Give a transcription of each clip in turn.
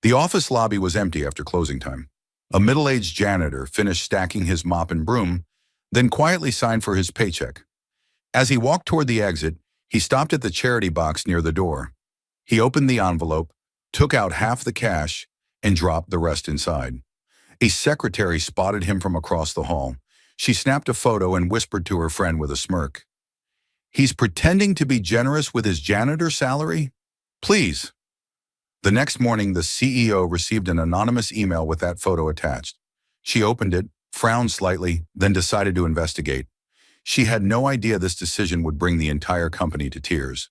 The office lobby was empty after closing time. A middle-aged janitor finished stacking his mop and broom, then quietly signed for his paycheck. As he walked toward the exit, he stopped at the charity box near the door. He opened the envelope, took out half the cash, and dropped the rest inside. A secretary spotted him from across the hall. She snapped a photo and whispered to her friend with a smirk, "He's pretending to be generous with his janitor salary? Please." The next morning, the CEO received an anonymous email with that photo attached. She opened it, frowned slightly, then decided to investigate. She had no idea this decision would bring the entire company to tears.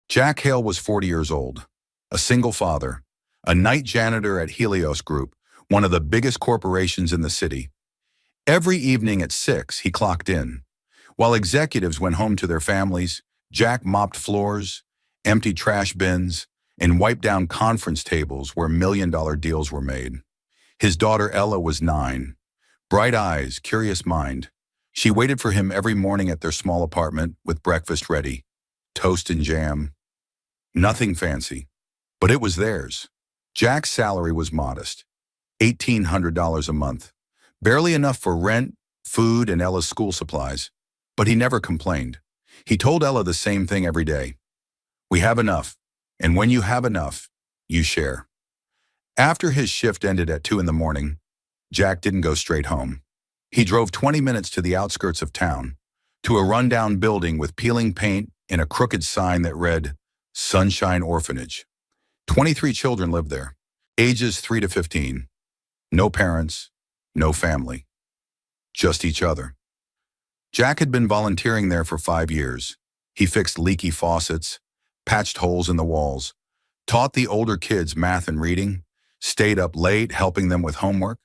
Jack Hale was 40 years old, a single father, a night janitor at Helios Group, one of the biggest corporations in the city. Every evening at 6, he clocked in. While executives went home to their families, Jack mopped floors, emptied trash bins, and wiped down conference tables where million-dollar deals were made. His daughter Ella was 9. Bright eyes, curious mind. She waited for him every morning at their small apartment with breakfast ready, toast and jam. Nothing fancy, but it was theirs. Jack's salary was modest, $1,800 a month, barely enough for rent, food, and Ella's school supplies. But he never complained. He told Ella the same thing every day. "We have enough, and when you have enough, you share." After his shift ended at 2 in the morning, Jack didn't go straight home. He drove 20 minutes to the outskirts of town, to a rundown building with peeling paint and a crooked sign that read, "Sunshine Orphanage." 23 children lived there, ages 3 to 15. No parents, no family, just each other. Jack had been volunteering there for 5 years. He fixed leaky faucets, patched holes in the walls, taught the older kids math and reading, stayed up late helping them with homework,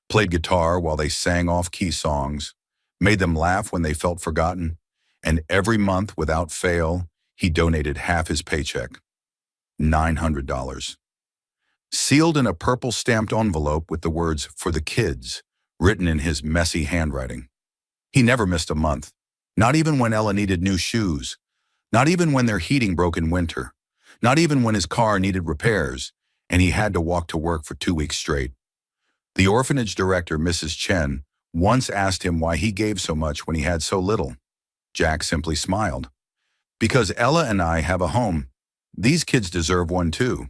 played guitar while they sang off-key songs, made them laugh when they felt forgotten, and every month, without fail, he donated half his paycheck, $900. Sealed in a purple stamped envelope with the words "For the Kids" written in his messy handwriting. He never missed a month, not even when Ella needed new shoes, not even when their heating broke in winter, not even when his car needed repairs and he had to walk to work for 2 weeks straight. The orphanage director, Mrs. Chen, once asked him why he gave so much when he had so little. Jack simply smiled. "Because Ella and I have a home. These kids deserve one too."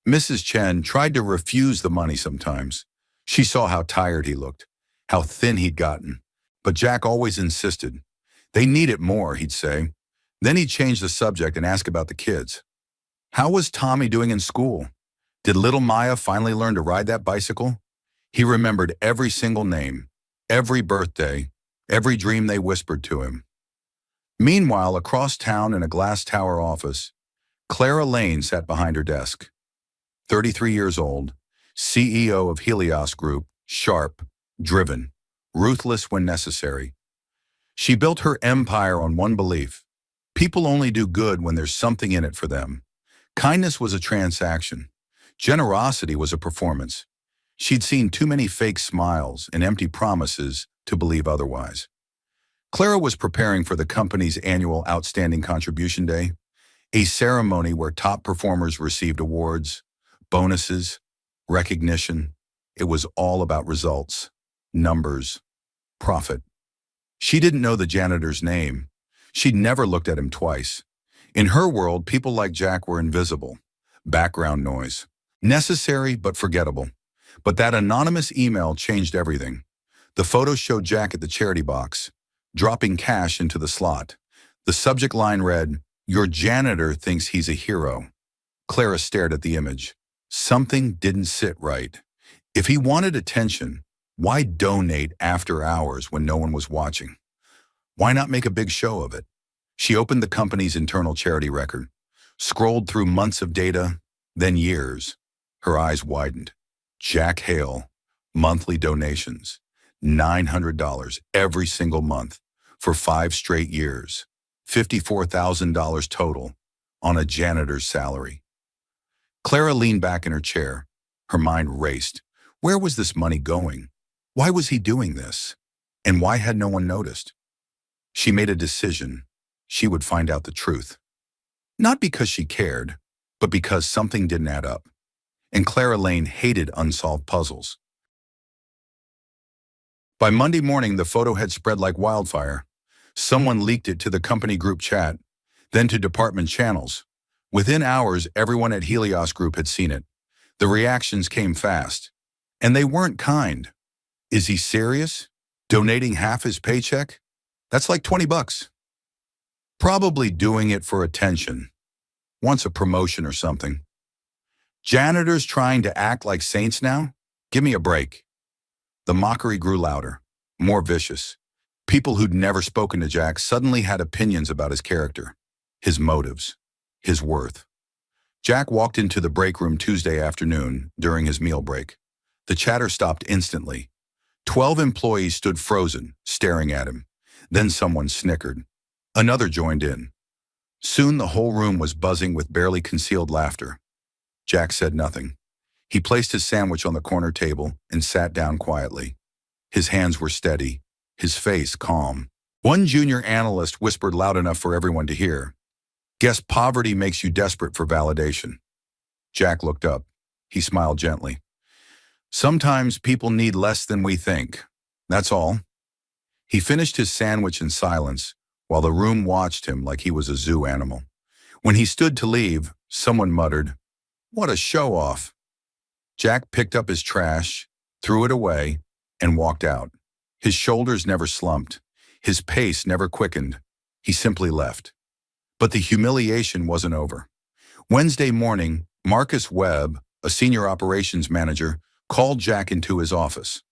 Mrs. Chen tried to refuse the money sometimes. She saw how tired he looked, how thin he'd gotten. But Jack always insisted. "They need it more," he'd say. Then he'd change the subject and ask about the kids. "How was Tommy doing in school? Did little Maya finally learn to ride that bicycle?" He remembered every single name, every birthday, every dream they whispered to him. Meanwhile, across town in a glass tower office, Clara Lane sat behind her desk. 33 years old, CEO of Helios Group, sharp, driven, ruthless when necessary. She built her empire on one belief: people only do good when there's something in it for them. Kindness was a transaction. Generosity was a performance. She'd seen too many fake smiles and empty promises to believe otherwise. Clara was preparing for the company's annual Outstanding Contribution Day, a ceremony where top performers received awards, bonuses, recognition. It was all about results, numbers, profit. She didn't know the janitor's name. She'd never looked at him twice. In her world, people like Jack were invisible, background noise, necessary but forgettable. But that anonymous email changed everything. The photo showed Jack at the charity box, dropping cash into the slot. The subject line read, "Your janitor thinks he's a hero." Clara stared at the image. Something didn't sit right. If he wanted attention, why donate after hours when no one was watching? Why not make a big show of it? She opened the company's internal charity record, scrolled through months of data, then years. Her eyes widened. Jack Hale, monthly donations, $900 every single month for 5 straight years, $54,000 total on a janitor's salary. Clara leaned back in her chair. Her mind raced. Where was this money going? Why was he doing this? And why had no one noticed? She made a decision. She would find out the truth. Not because she cared, but because something didn't add up. And Clara Lane hated unsolved puzzles. By Monday morning, the photo had spread like wildfire. Someone leaked it to the company group chat, then to department channels. Within hours, everyone at Helios Group had seen it. The reactions came fast. And they weren't kind. Is he serious? Donating half his paycheck? That's like $20. Probably doing it for attention. Wants a promotion or something. Janitors trying to act like saints now? Give me a break. The mockery grew louder, more vicious. People who'd never spoken to Jack suddenly had opinions about his character, his motives, his worth. Jack walked into the break room Tuesday afternoon during his meal break. The chatter stopped instantly. 12 employees stood frozen, staring at him. Then someone snickered. Another joined in. Soon the whole room was buzzing with barely concealed laughter. Jack said nothing. He placed his sandwich on the corner table and sat down quietly. His hands were steady, his face calm. One junior analyst whispered loud enough for everyone to hear. Guess poverty makes you desperate for validation. Jack looked up. He smiled gently. Sometimes people need less than we think. That's all. He finished his sandwich in silence, while the room watched him like he was a zoo animal. When he stood to leave, someone muttered, "What a show-off." Jack picked up his trash, threw it away, and walked out. His shoulders never slumped. His pace never quickened. He simply left. But the humiliation wasn't over. Wednesday morning, Marcus Webb, a senior operations manager, called Jack into his office.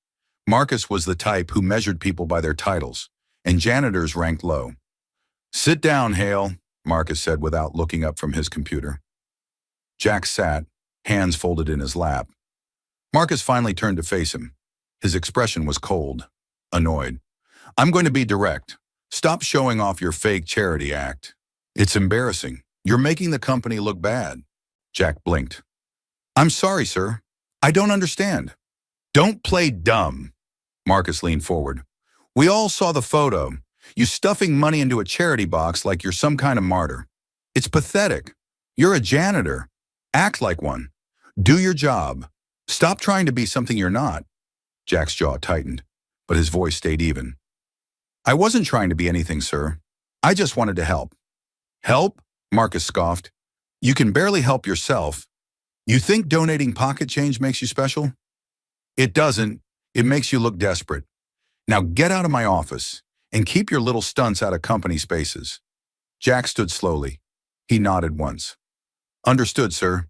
Marcus was the type who measured people by their titles, and janitors ranked low. "Sit down, Hale," Marcus said without looking up from his computer. Jack sat, hands folded in his lap. Marcus finally turned to face him. His expression was cold, annoyed. "I'm going to be direct. Stop showing off your fake charity act. It's embarrassing. You're making the company look bad." Jack blinked. "I'm sorry, sir. I don't understand." "Don't play dumb." Marcus leaned forward. "We all saw the photo. You stuffing money into a charity box like you're some kind of martyr. It's pathetic. You're a janitor. Act like one. Do your job. Stop trying to be something you're not." Jack's jaw tightened, but his voice stayed even. "I wasn't trying to be anything, sir. I just wanted to help." "Help?" Marcus scoffed. "You can barely help yourself. You think donating pocket change makes you special? It doesn't. It makes you look desperate. Now get out of my office and keep your little stunts out of company spaces." Jack stood slowly. He nodded once. "Understood, sir."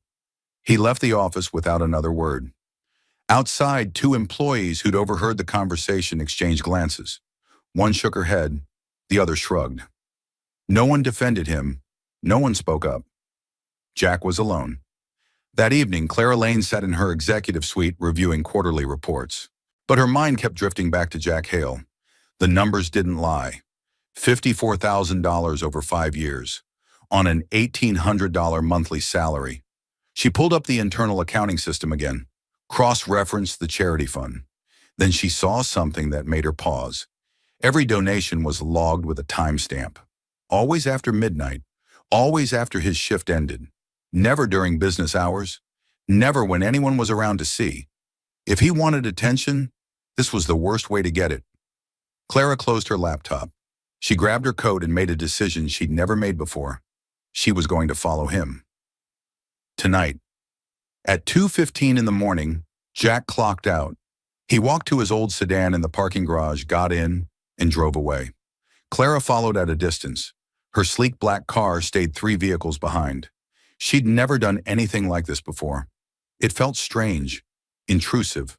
He left the office without another word. Outside, 2 employees who'd overheard the conversation exchanged glances. One shook her head, the other shrugged. No one defended him. No one spoke up. Jack was alone. That evening, Clara Lane sat in her executive suite reviewing quarterly reports. But her mind kept drifting back to Jack Hale. The numbers didn't lie. $54,000 over 5 years, on an $1,800 monthly salary. She pulled up the internal accounting system again, cross-referenced the charity fund. Then she saw something that made her pause. Every donation was logged with a timestamp. Always after midnight, always after his shift ended. Never during business hours, never when anyone was around to see. If he wanted attention, this was the worst way to get it. Clara closed her laptop. She grabbed her coat and made a decision she'd never made before. She was going to follow him. Tonight. At 2:15 in the morning, Jack clocked out. He walked to his old sedan in the parking garage, got in, and drove away. Clara followed at a distance. Her sleek black car stayed 3 vehicles behind. She'd never done anything like this before. It felt strange, intrusive,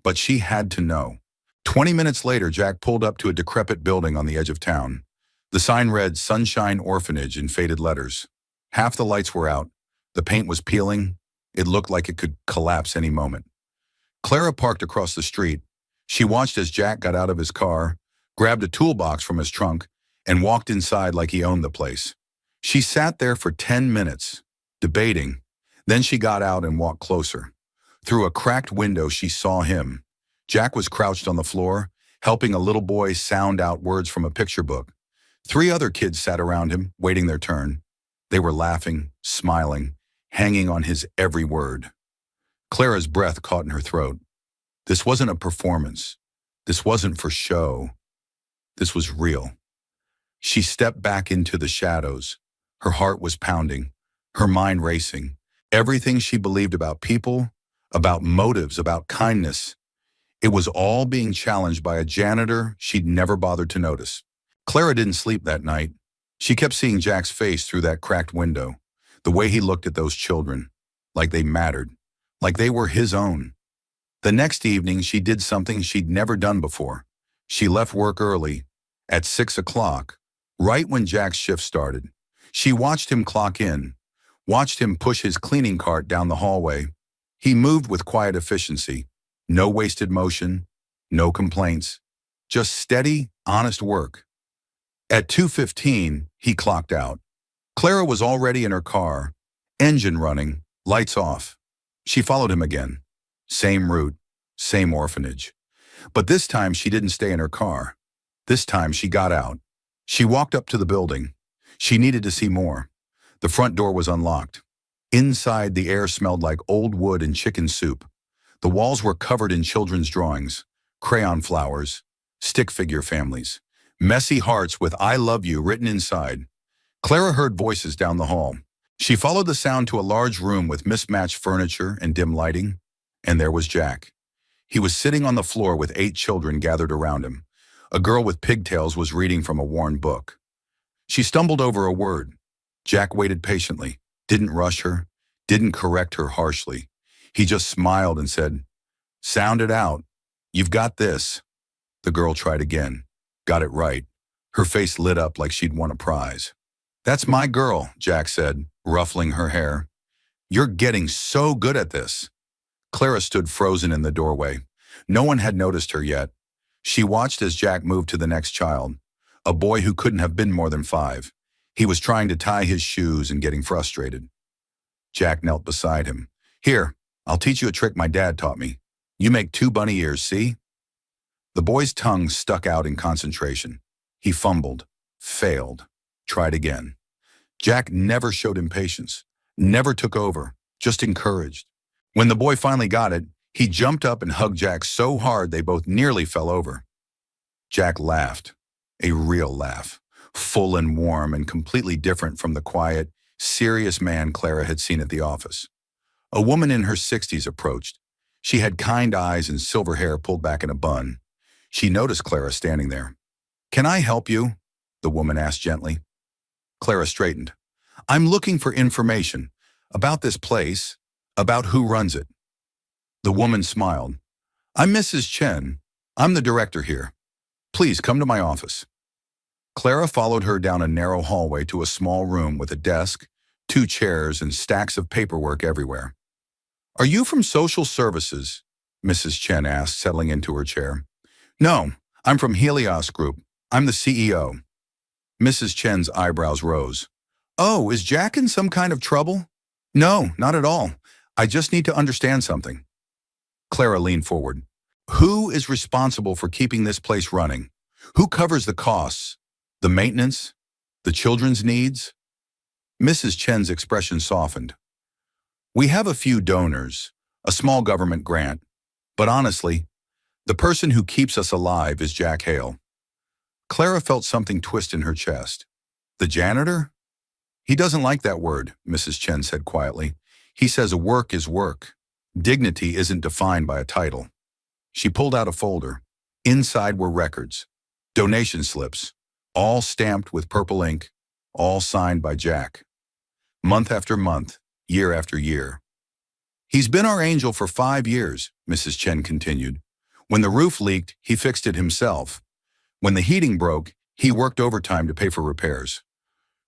but she had to know. 20 minutes later, Jack pulled up to a decrepit building on the edge of town. The sign read Sunshine Orphanage in faded letters. Half the lights were out. The paint was peeling. It looked like it could collapse any moment. Clara parked across the street. She watched as Jack got out of his car, grabbed a toolbox from his trunk, and walked inside like he owned the place. She sat there for 10 minutes, debating. Then she got out and walked closer. Through a cracked window, she saw him. Jack was crouched on the floor, helping a little boy sound out words from a picture book. 3 other kids sat around him, waiting their turn. They were laughing, smiling, hanging on his every word. Clara's breath caught in her throat. This wasn't a performance. This wasn't for show. This was real. She stepped back into the shadows. Her heart was pounding, her mind racing. Everything she believed about people, about motives, about kindness, it was all being challenged by a janitor she'd never bothered to notice. Clara didn't sleep that night. She kept seeing Jack's face through that cracked window, the way he looked at those children, like they mattered, like they were his own. The next evening, she did something she'd never done before. She left work early, at 6 o'clock, right when Jack's shift started. She watched him clock in, watched him push his cleaning cart down the hallway. He moved with quiet efficiency, no wasted motion, no complaints, just steady, honest work. At 2:15, he clocked out. Clara was already in her car, engine running, lights off. She followed him again. Same route, same orphanage. But this time she didn't stay in her car. This time she got out. She walked up to the building. She needed to see more. The front door was unlocked. Inside, the air smelled like old wood and chicken soup. The walls were covered in children's drawings, crayon flowers, stick figure families, messy hearts with "I love you" written inside. Clara heard voices down the hall. She followed the sound to a large room with mismatched furniture and dim lighting, and there was Jack. He was sitting on the floor with 8 children gathered around him. A girl with pigtails was reading from a worn book. She stumbled over a word. Jack waited patiently, didn't rush her, didn't correct her harshly. He just smiled and said, "Sound it out. You've got this." The girl tried again. Got it right. Her face lit up like she'd won a prize. "That's my girl," Jack said, ruffling her hair. "You're getting so good at this." Clara stood frozen in the doorway. No one had noticed her yet. She watched as Jack moved to the next child, a boy who couldn't have been more than 5. He was trying to tie his shoes and getting frustrated. Jack knelt beside him. "Here, I'll teach you a trick my dad taught me. You make 2 bunny ears, see?" The boy's tongue stuck out in concentration. He fumbled, failed, tried again. Jack never showed impatience, never took over, just encouraged. When the boy finally got it, he jumped up and hugged Jack so hard they both nearly fell over. Jack laughed, a real laugh, full and warm and completely different from the quiet, serious man Clara had seen at the office. A woman in her 60s approached. She had kind eyes and silver hair pulled back in a bun. She noticed Clara standing there. "Can I help you?" the woman asked gently. Clara straightened. "I'm looking for information about this place, about who runs it." The woman smiled. "I'm Mrs. Chen. I'm the director here. Please come to my office." Clara followed her down a narrow hallway to a small room with a desk, 2 chairs, and stacks of paperwork everywhere. "Are you from social services?" Mrs. Chen asked, settling into her chair. "No, I'm from Helios Group. I'm the CEO. Mrs. Chen's eyebrows rose. "Oh, is Jack in some kind of trouble?" "No, not at all. I just need to understand something." Clara leaned forward. "Who is responsible for keeping this place running? Who covers the costs, the maintenance, the children's needs?" Mrs. Chen's expression softened. "We have a few donors, a small government grant, but honestly, the person who keeps us alive is Jack Hale." Clara felt something twist in her chest. "The janitor?" "He doesn't like that word," Mrs. Chen said quietly. "He says work is work. Dignity isn't defined by a title." She pulled out a folder. Inside were records, donation slips, all stamped with purple ink, all signed by Jack. Month after month, year after year. "He's been our angel for 5 years," Mrs. Chen continued. "When the roof leaked, he fixed it himself. When the heating broke, he worked overtime to pay for repairs.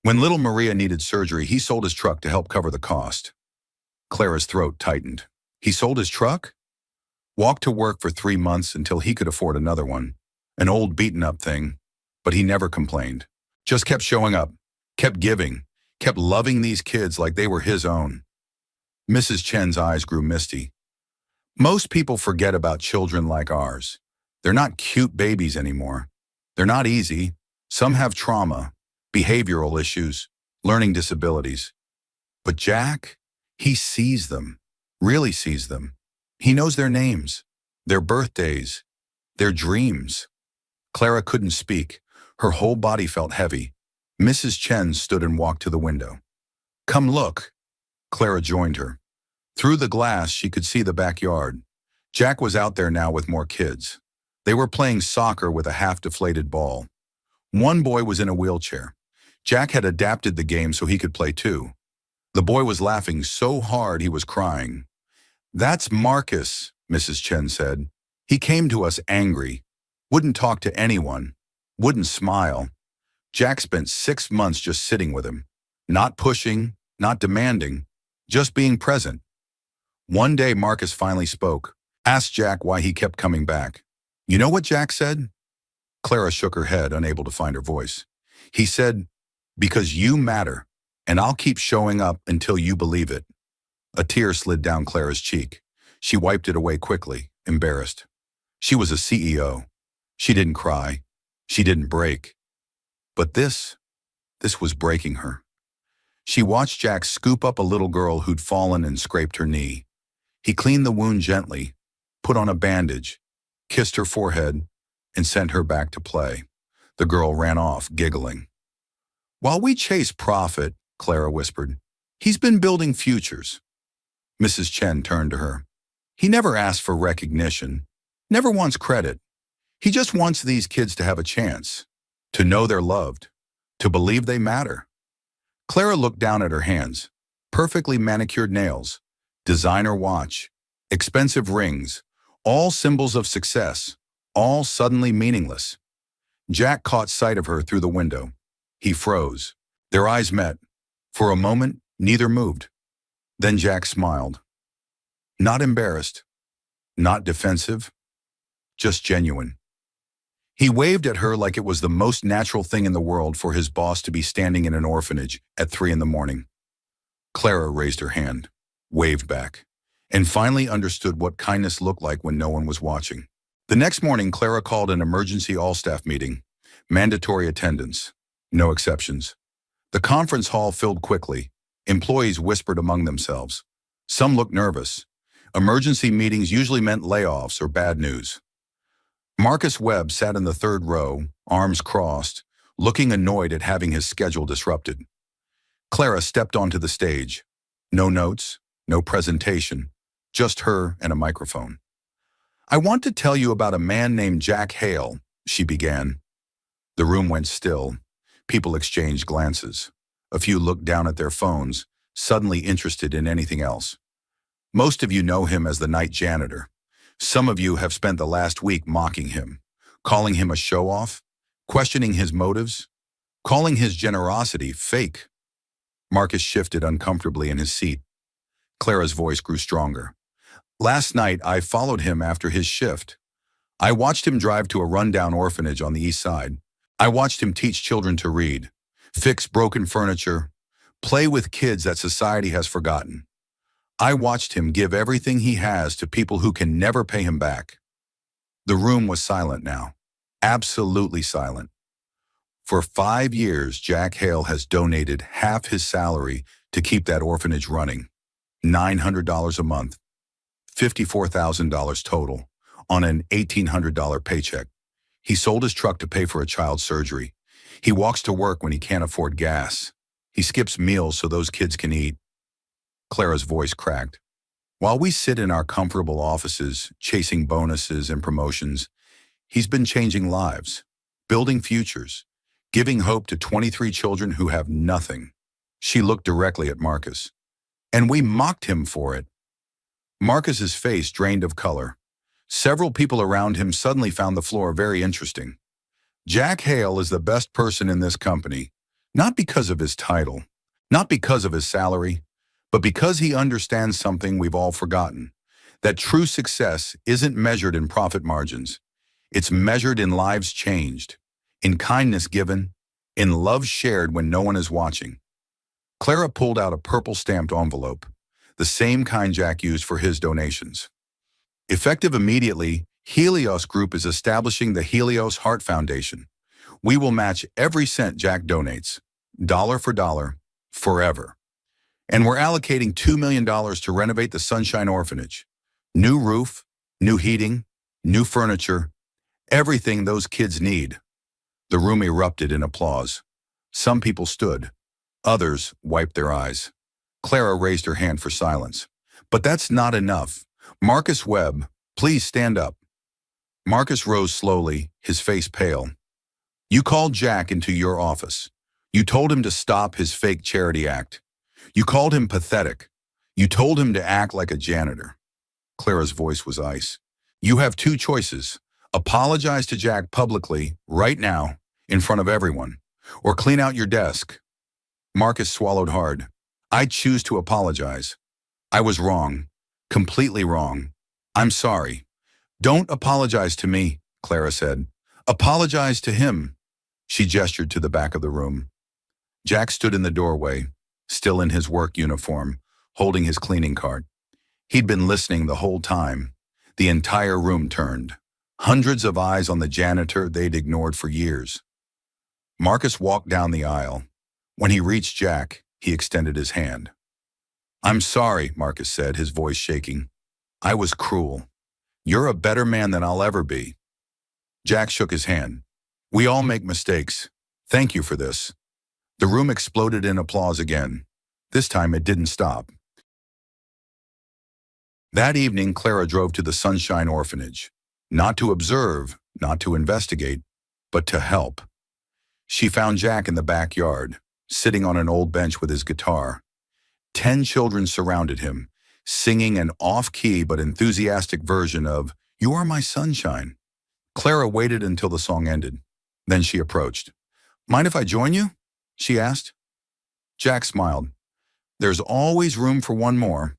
When little Maria needed surgery, he sold his truck to help cover the cost." Clara's throat tightened. "He sold his truck?" "Walked to work for 3 months until he could afford another one. An old beaten-up thing. But he never complained. Just kept showing up, kept giving, kept loving these kids like they were his own." Mrs. Chen's eyes grew misty. "Most people forget about children like ours. They're not cute babies anymore. They're not easy. Some have trauma, behavioral issues, learning disabilities. But Jack, He sees them, really sees them. He knows their names, their birthdays, their dreams. Clara couldn't speak. Her whole body felt heavy. Mrs. Chen stood and walked to the window. "Come look." Clara joined her. Through the glass, she could see the backyard. Jack was out there now with more kids. They were playing soccer with a half-deflated ball. One boy was in a wheelchair. Jack had adapted the game so he could play too. The boy was laughing so hard he was crying. "That's Marcus," Mrs. Chen said. "He came to us angry, wouldn't talk to anyone, wouldn't smile. Jack spent 6 months just sitting with him, not pushing, not demanding, just being present." One day Marcus finally spoke, asked Jack why he kept coming back. You know what Jack said? Clara shook her head, unable to find her voice. He said, "Because you matter, and I'll keep showing up until you believe it." A tear slid down Clara's cheek. She wiped it away quickly, embarrassed. She was a CEO. She didn't cry. She didn't break. But this was breaking her. She watched Jack scoop up a little girl who'd fallen and scraped her knee. He cleaned the wound gently, put on a bandage, kissed her forehead, and sent her back to play. The girl ran off, giggling. "While we chase profit," Clara whispered, "he's been building futures." Mrs. Chen turned to her. "He never asked for recognition, never wants credit. He just wants these kids to have a chance, to know they're loved, to believe they matter." Clara looked down at her hands. Perfectly manicured nails, designer watch, expensive rings, all symbols of success, all suddenly meaningless. Jack caught sight of her through the window. He froze. Their eyes met. For a moment, neither moved. Then Jack smiled. Not embarrassed, not defensive, just genuine. He waved at her like it was the most natural thing in the world for his boss to be standing in an orphanage at 3 a.m. Clara raised her hand, waved back, and finally understood what kindness looked like when no one was watching. The next morning, Clara called an emergency all-staff meeting. Mandatory attendance, no exceptions. The conference hall filled quickly. Employees whispered among themselves. Some looked nervous. Emergency meetings usually meant layoffs or bad news. Marcus Webb sat in the third row, arms crossed, looking annoyed at having his schedule disrupted. Clara stepped onto the stage. No notes, no presentation, just her and a microphone. "I want to tell you about a man named Jack Hale," she began. The room went still. People exchanged glances. A few looked down at their phones, suddenly interested in anything else. Most of you know him as the night janitor. Some of you have spent the last week mocking him, calling him a show-off, questioning his motives, calling his generosity fake. Marcus shifted uncomfortably in his seat. Clara's voice grew stronger. "Last night, I followed him after his shift. I watched him drive to a rundown orphanage on the east side. I watched him teach children to read, fix broken furniture, play with kids that society has forgotten. I watched him give everything he has to people who can never pay him back." The room was silent now, absolutely silent. For 5 years, Jack Hale has donated half his salary to keep that orphanage running. $900 a month, $54,000 total, on an $1,800 paycheck. He sold his truck to pay for a child's surgery. He walks to work when he can't afford gas. He skips meals so those kids can eat. Clara's voice cracked. "While we sit in our comfortable offices, chasing bonuses and promotions, he's been changing lives, building futures, giving hope to 23 children who have nothing." She looked directly at Marcus. "And we mocked him for it." Marcus's face drained of color. Several people around him suddenly found the floor very interesting. Jack Hale is the best person in this company, not because of his title, not because of his salary, but because he understands something we've all forgotten, that true success isn't measured in profit margins. It's measured in lives changed, in kindness given, in love shared when no one is watching. Clara pulled out a purple stamped envelope, the same kind Jack used for his donations. Effective immediately, Helios Group is establishing the Helios Heart Foundation. We will match every cent Jack donates, dollar for dollar, forever. And we're allocating $2 million to renovate the Sunshine Orphanage. New roof, new heating, new furniture, everything those kids need. The room erupted in applause. Some people stood. Others wiped their eyes. Clara raised her hand for silence. But that's not enough. Marcus Webb, please stand up. Marcus rose slowly, his face pale. You called Jack into your office. You told him to stop his fake charity act. You called him pathetic. You told him to act like a janitor. Clara's voice was ice. You have two choices. Apologize to Jack publicly, right now, in front of everyone, or clean out your desk. Marcus swallowed hard. I choose to apologize. I was wrong. Completely wrong. I'm sorry. Don't apologize to me, Clara said. Apologize to him. She gestured to the back of the room. Jack stood in the doorway, still in his work uniform, holding his cleaning cart. He'd been listening the whole time. The entire room turned. Hundreds of eyes on the janitor they'd ignored for years. Marcus walked down the aisle. When he reached Jack, he extended his hand. I'm sorry, Marcus said, his voice shaking. I was cruel. You're a better man than I'll ever be. Jack shook his hand. We all make mistakes. Thank you for this. The room exploded in applause again. This time it didn't stop. That evening, Clara drove to the Sunshine Orphanage. Not to observe, not to investigate, but to help. She found Jack in the backyard, sitting on an old bench with his guitar. 10 children surrounded him, singing an off-key but enthusiastic version of You Are My Sunshine. Clara waited until the song ended. Then she approached. Mind if I join you? She asked. Jack smiled. There's always room for one more.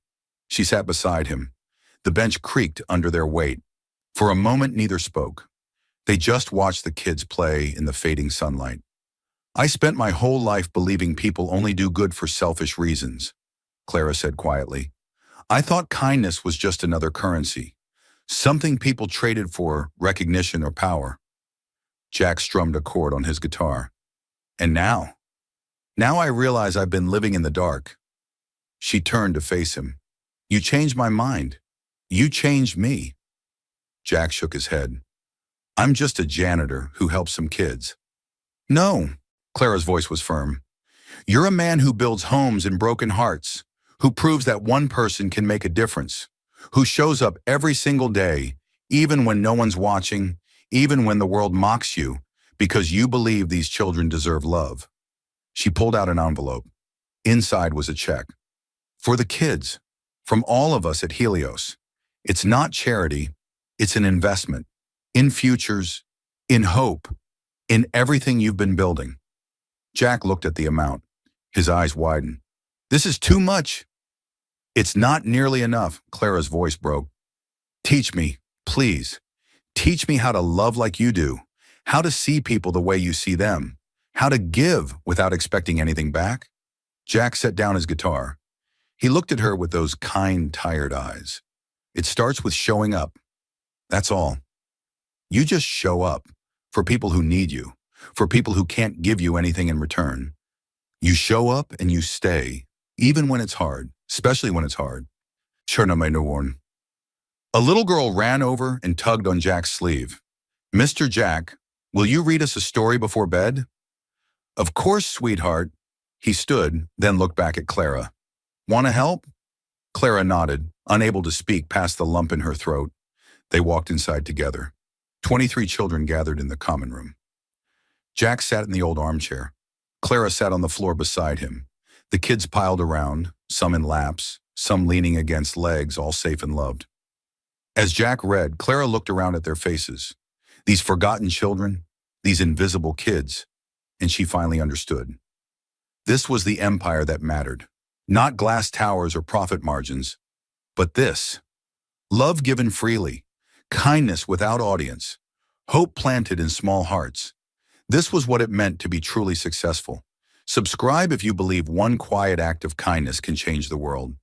She sat beside him. The bench creaked under their weight. For a moment, neither spoke. They just watched the kids play in the fading sunlight. I spent my whole life believing people only do good for selfish reasons, Clara said quietly. I thought kindness was just another currency, something people traded for recognition or power. Jack strummed a chord on his guitar. And now I realize I've been living in the dark. She turned to face him. You changed my mind. You changed me. Jack shook his head. I'm just a janitor who helps some kids. No, Clara's voice was firm. You're a man who builds homes in broken hearts, who proves that one person can make a difference, who shows up every single day, even when no one's watching, even when the world mocks you, because you believe these children deserve love. She pulled out an envelope. Inside was a check. For the kids, from all of us at Helios. It's not charity, it's an investment. In futures, in hope, in everything you've been building. Jack looked at the amount. His eyes widened. This is too much. It's not nearly enough, Clara's voice broke. Teach me, please. Teach me how to love like you do, how to see people the way you see them, how to give without expecting anything back. Jack set down his guitar. He looked at her with those kind, tired eyes. It starts with showing up. That's all. You just show up for people who need you, for people who can't give you anything in return. You show up and you stay, even when it's hard, especially when it's hard. A little girl ran over and tugged on Jack's sleeve. Mr. Jack, will you read us a story before bed? Of course, sweetheart. He stood, then looked back at Clara. Want to help? Clara nodded, unable to speak past the lump in her throat. They walked inside together. 23 children gathered in the common room. Jack sat in the old armchair. Clara sat on the floor beside him. The kids piled around, some in laps, some leaning against legs, all safe and loved. As Jack read, Clara looked around at their faces. These forgotten children, these invisible kids, and she finally understood. This was the empire that mattered. Not glass towers or profit margins, but this. Love given freely, kindness without audience, hope planted in small hearts. This was what it meant to be truly successful. Subscribe if you believe one quiet act of kindness can change the world.